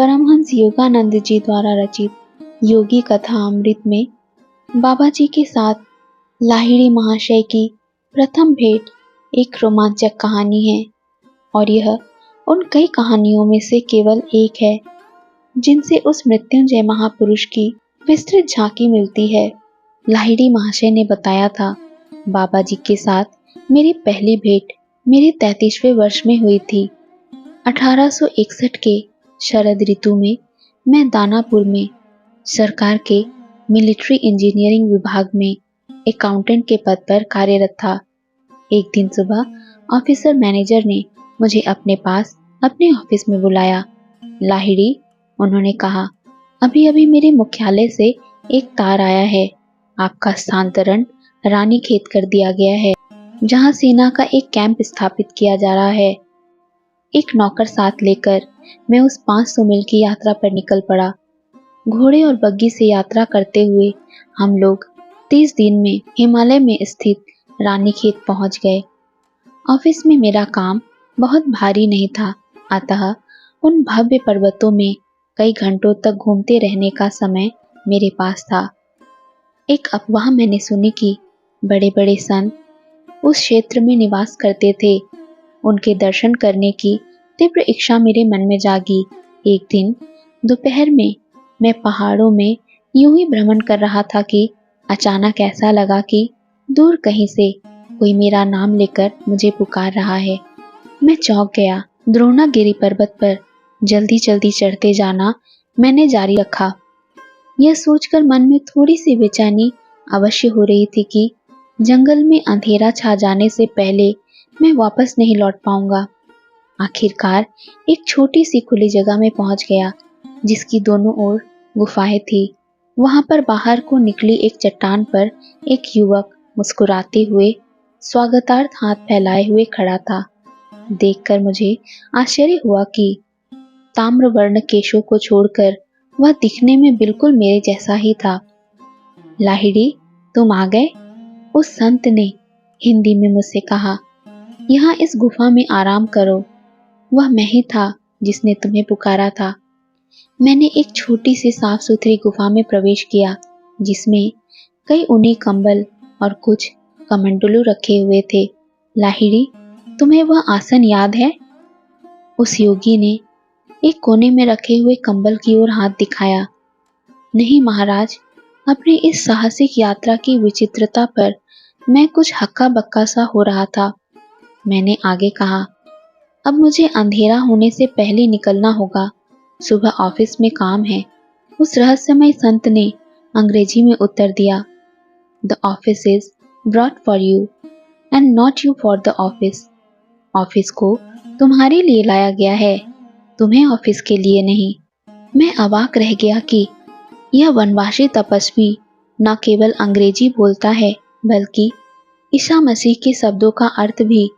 परमहंस योगानंद जी द्वारा रचित योगी कथा अमृत में बाबा जी के साथ लाहिड़ी महाशय की प्रथम भेंट एक रोमांचक कहानी है और यह उन कई कहानियों में से केवल एक है जिनसे उस मृत्युंजय महापुरुष की विस्तृत झांकी मिलती है। लाहिड़ी महाशय ने बताया था, बाबा जी के साथ मेरी पहली भेंट मेरे 33वें वर्ष में हुई थी। 1861 के शरद ऋतु में मैं दानापुर में सरकार के मिलिट्री इंजीनियरिंग विभाग में अकाउंटेंट के पद पर कार्यरत था। एक दिन सुबह ऑफिसर मैनेजर ने मुझे अपने पास अपने ऑफिस में बुलाया। लाहिड़ी, उन्होंने कहा, अभी अभी मेरे मुख्यालय से एक तार आया है। आपका स्थानांतरण रानीखेत कर दिया गया है, जहां सेना का एक कैंप स्थापित किया जा रहा है। एक नौकर साथ लेकर मैं उस 500 मील की यात्रा पर निकल पड़ा। घोड़े और बग्गी से यात्रा करते हुए हम लोग 30 दिन में हिमालय में स्थित रानीखेत पहुंच गए। ऑफिस में मेरा काम बहुत भारी नहीं था, अतः उन भव्य पर्वतों में कई घंटों तक घूमते रहने का समय मेरे पास था। एक अफवाह मैंने सुनी कि बड़े बड़े संत उस क्षेत्र में निवास करते थे। उनके दर्शन करने की तीव्र इच्छा मेरे मन में जागी। एक दिन दोपहर में मैं पहाड़ों में यूं ही भ्रमण कर रहा था कि अचानक ऐसा लगा कि दूर कहीं से कोई मेरा नाम लेकर मुझे पुकार रहा है। मैं चौंक गया। द्रोणागिरी पर्वत पर जल्दी जल्दी चढ़ते जाना मैंने जारी रखा। यह सोचकर मन में थोड़ी सी बेचैनी अवश्य हो रही थी कि जंगल में अंधेरा छा जाने से पहले मैं वापस नहीं लौट पाऊंगा। आखिरकार एक छोटी सी खुली जगह में पहुंच गया, जिसकी दोनों ओर गुफाएं थी। वहां पर बाहर को निकली एक चट्टान पर एक युवक मुस्कुराते हुए स्वागतार्थ हाथ फैलाए हुए खड़ा था। देखकर मुझे आश्चर्य हुआ कि ताम्रवर्ण केशों को छोड़कर वह दिखने में बिल्कुल मेरे जैसा ही था। लाहिड़ी, तुम आ गए? उस संत ने हिंदी में मुझसे कहा। यहाँ इस गुफा में आराम करो। वह मैं ही था जिसने तुम्हें पुकारा था। मैंने एक छोटी सी साफ सुथरी गुफा में प्रवेश किया, जिसमें कई ऊनी कंबल और कुछ कमंडलू रखे हुए थे। लाहिड़ी, तुम्हें वह आसन याद है? उस योगी ने एक कोने में रखे हुए कंबल की ओर हाथ दिखाया। नहीं महाराज, अपनी इस साहसिक यात्रा की विचित्रता पर मैं कुछ हक्का बक्का सा हो रहा था। मैंने आगे कहा, अब मुझे अंधेरा होने से पहले निकलना होगा। सुबह ऑफिस में काम है। उस रहस्यमय संत ने अंग्रेजी में उत्तर दिया, the office is brought for you and not you for the office. Office को तुम्हारे लिए लाया गया है, तुम्हें ऑफिस के लिए नहीं। मैं अवाक रह गया कि यह वनवासी तपस्वी न केवल अंग्रेजी बोलता है, बल्कि ईसा मसीह के शब्दों का अर्थ भी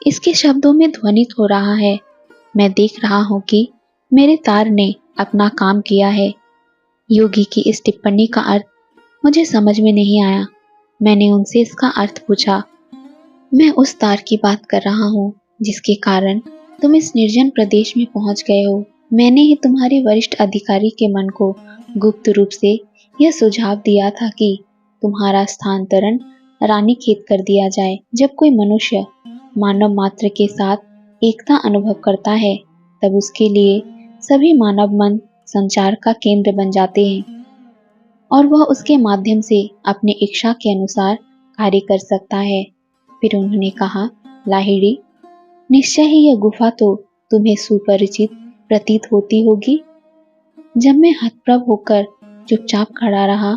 इसके शब्दों में ध्वनित हो रहा है। मैं देख रहा हूँ कि मेरे तार ने अपना काम किया है। योगी की इस टिप्पणी का अर्थ मुझे समझ में नहीं आया। मैंने उनसे इसका अर्थ पूछा। मैं उस तार की बात कर रहा हूँ जिसके कारण तुम इस निर्जन प्रदेश में पहुंच गए हो। मैंने ही तुम्हारे वरिष्ठ अधिकारी के मन को गुप्त रूप से यह सुझाव दिया था कि तुम्हारा स्थानांतरण रानीखेत कर दिया जाए। जब कोई मनुष्य मानव मात्र के साथ एकता अनुभव करता है, तब उसके लिए सभी मानव मन संचार का केंद्र बन जाते हैं और वह उसके माध्यम से अपनी इच्छा के अनुसार कार्य कर सकता है। फिर उन्होंने कहा, लाहिड़ी, निश्चय ही यह गुफा तो तुम्हें सुपरिचित प्रतीत होती होगी। जब मैं हतप्रभ होकर चुपचाप खड़ा रहा,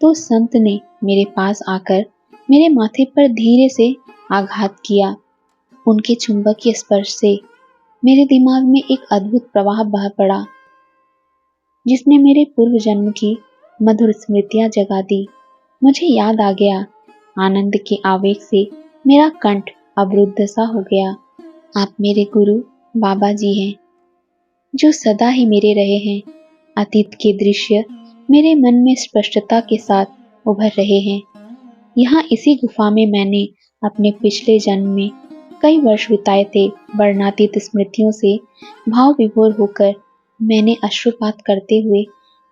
तो संत ने मेरे पास आकर मेरे माथे पर धीरे से आघात किया। उनके चुंबकीय स्पर्श से मेरे दिमाग में एक अद्भुत प्रवाह बह पड़ा, जिसने मेरे पूर्व जन्म की मधुर स्मृतियां जगा दी। मुझे याद आ गया। आनंद के आवेग से मेरा कंठ अवरुद्ध सा हो गया। आप मेरे गुरु बाबा जी हैं, जो सदा ही मेरे रहे हैं। अतीत के दृश्य मेरे मन में स्पष्टता के साथ उभर रहे हैं। यहाँ इसी गुफा में मैंने अपने पिछले जन्म में कई वर्ष बिताए थे। वर्णातीत स्मृतियों से भाव विभोर होकर मैंने अश्रुपात करते हुए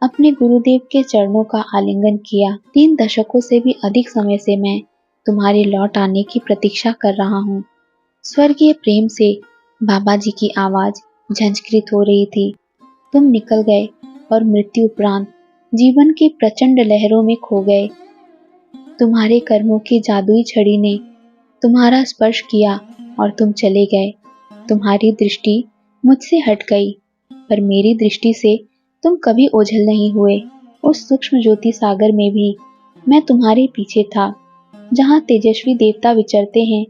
अपने गुरुदेव के चरणों का आलिंगन किया। 3 दशकों से भी अधिक समय से मैं तुम्हारे लौट आने की प्रतीक्षा कर रहा हूँ। स्वर्गीय प्रेम से बाबा जी की आवाज झंझकृत हो रही थी। तुम निकल गए और मृत्यु उपरांत जीवन की प्रचंड लहरों में खो गए। तुम्हारे कर्मों की जादुई छड़ी ने तुम्हारा स्पर्श किया और तुम चले गए। तुम्हारी दृष्टि मुझसे हट गई, पर मेरी दृष्टि से तुम कभी ओझल नहीं हुए। उस सूक्ष्म ज्योति सागर में भी मैं तुम्हारे पीछे था, जहाँ तेजस्वी देवता विचरते हैं,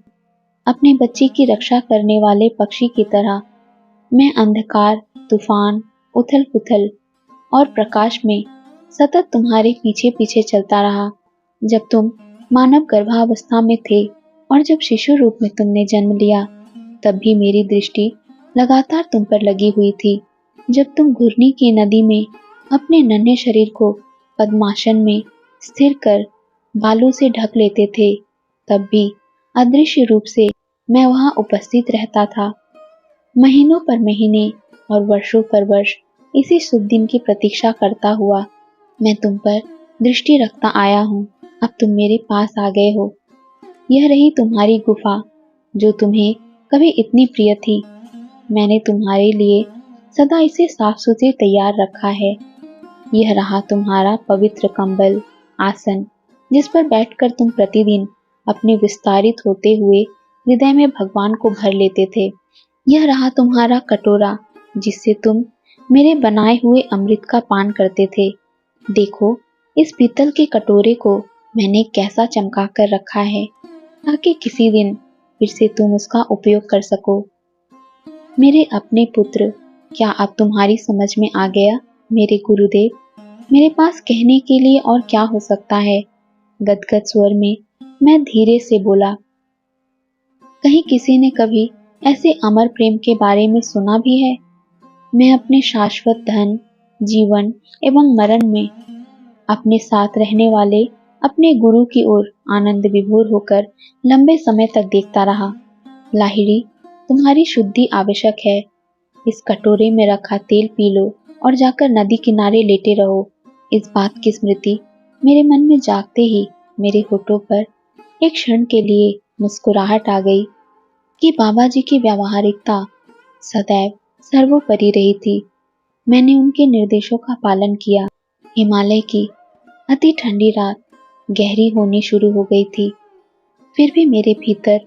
अपने बच्चे की रक्षा करने वाले पक्षी की तरह। मैं अंधकार, तूफान, उथल पुथल और प्रकाश में सतत तुम्हारे पीछे पीछे चलता रहा। जब तुम मानव गर्भावस्था में थे और जब शिशु रूप में तुमने जन्म लिया, तब भी मेरी दृष्टि लगातार तुम पर लगी हुई थी। जब तुम घुर्नी की नदी में अपने नन्हे शरीर को पद्मासन में स्थिर कर बालों से ढक लेते थे, तब भी अदृश्य रूप से मैं वहां उपस्थित रहता था। महीनों पर महीने और वर्षों पर वर्ष इसी शुभ दिन की प्रतीक्षा करता हुआ मैं तुम पर दृष्टि रखता आया हूँ। अब तुम मेरे पास आ गए हो। यह रही तुम्हारी गुफा, जो तुम्हें कभी इतनी प्रिय थी। मैंने तुम्हारे लिए सदा इसे साफ सुथरी तैयार रखा है। यह रहा तुम्हारा पवित्र कंबल, आसन, जिस पर बैठकर तुम प्रतिदिन अपने विस्तारित होते हुए हृदय में भगवान को भर लेते थे। यह रहा तुम्हारा कटोरा, जिससे तुम मेरे बनाए हुए अमृत का पान करते थे। देखो, इस पीतल के कटोरे को मैंने कैसा चमका कर रखा है, ताकि किसी दिन फिर से तुम उसका उपयोग कर सको। मेरे अपने पुत्र, क्या अब तुम्हारी समझ में आ गया? मेरे गुरुदेव, मेरे पास कहने के लिए और क्या हो सकता है? गदगद स्वर में मैं धीरे से बोला। कहीं किसी ने कभी ऐसे अमर प्रेम के बारे में सुना भी है? मैं अपने शाश्वत धन, जीवन एवं मरण में अपने साथ रहने वाले अपने गुरु की ओर आनंद विभोर होकर लंबे समय तक देखता रहा। लाहिड़ी, तुम्हारी शुद्धि आवश्यक है। इस कटोरे में रखा तेल पी लो और जाकर नदी किनारे लेटे रहो। इस बात की स्मृति मेरे मन में जागते ही मेरे होठों पर एक क्षण के लिए मुस्कुराहट आ गई कि बाबा जी की व्यावहारिकता सदैव सर्वोपरि रही थी। मैंने उनके निर्देशों का पालन किया। हिमालय की अति ठंडी रात गहरी होनी शुरू हो गई थी, फिर भी मेरे भीतर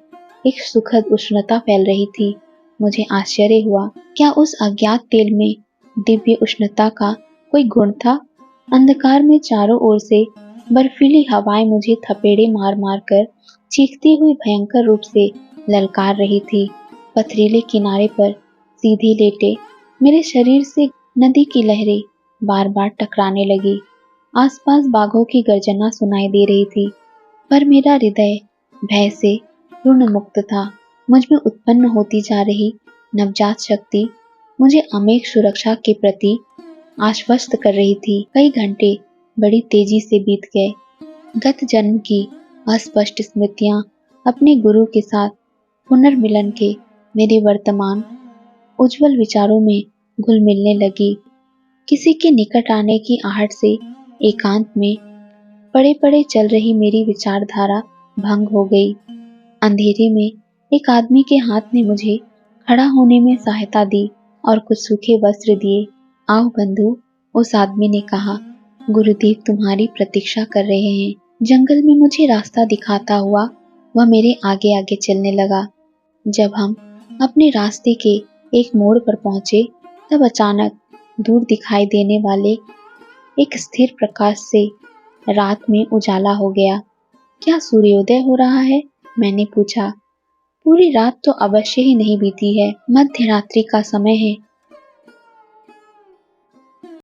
एक सुखद उष्णता फैल रही थी। मुझे आश्चर्य हुआ, क्या उस अज्ञात तेल में दिव्य उष्णता का कोई गुण था? अंधकार में चारों ओर से बर्फीली हवाएं मुझे थपेड़े मार मार कर चीखती हुई भयंकर रूप से ललकार रही थी। पथरीले किनारे पर सीधे लेटे मेरे शरीर से नदी की लहरें बार बार टकराने लगी। आसपास बाघों की गर्जना सुनाई दे रही थी, पर मेरा हृदय भय से ऋण मुक्त था। मुझ में उत्पन्न होती जा रही नवजात शक्ति मुझे अमेक सुरक्षा के प्रति आश्वस्त कर रही थी। कई घंटे बड़ी तेजी से बीत गए। गत जन्म की अस्पष्ट स्मृतियां अपने गुरु के साथ पुनर्मिलन के मेरे वर्तमान उज्जवल विचारों में घुल मिलने लगी। किसी के निकट आने की आहट से एकांत में पड़े पड़े चल रही मेरी विचारधारा भंग हो गई। अंधेरे में एक आदमी के हाथ ने मुझे खड़ा होने में सहायता दी और कुछ सूखे वस्त्र दिए। आओ बंधु, उस आदमी ने कहा, गुरुदेव तुम्हारी प्रतीक्षा कर रहे हैं। जंगल में मुझे रास्ता दिखाता हुआ वह मेरे आगे आगे चलने लगा। जब हम अपने रास्ते के एक मोड़ पर पहुंचे, तब अचानक दूर दिखाई देने वाले एक स्थिर प्रकाश से रात में उजाला हो गया। क्या सूर्योदय हो रहा है? मैंने पूछा। पूरी रात तो अवश्य ही नहीं बीती है, मध्य रात्रि का समय है।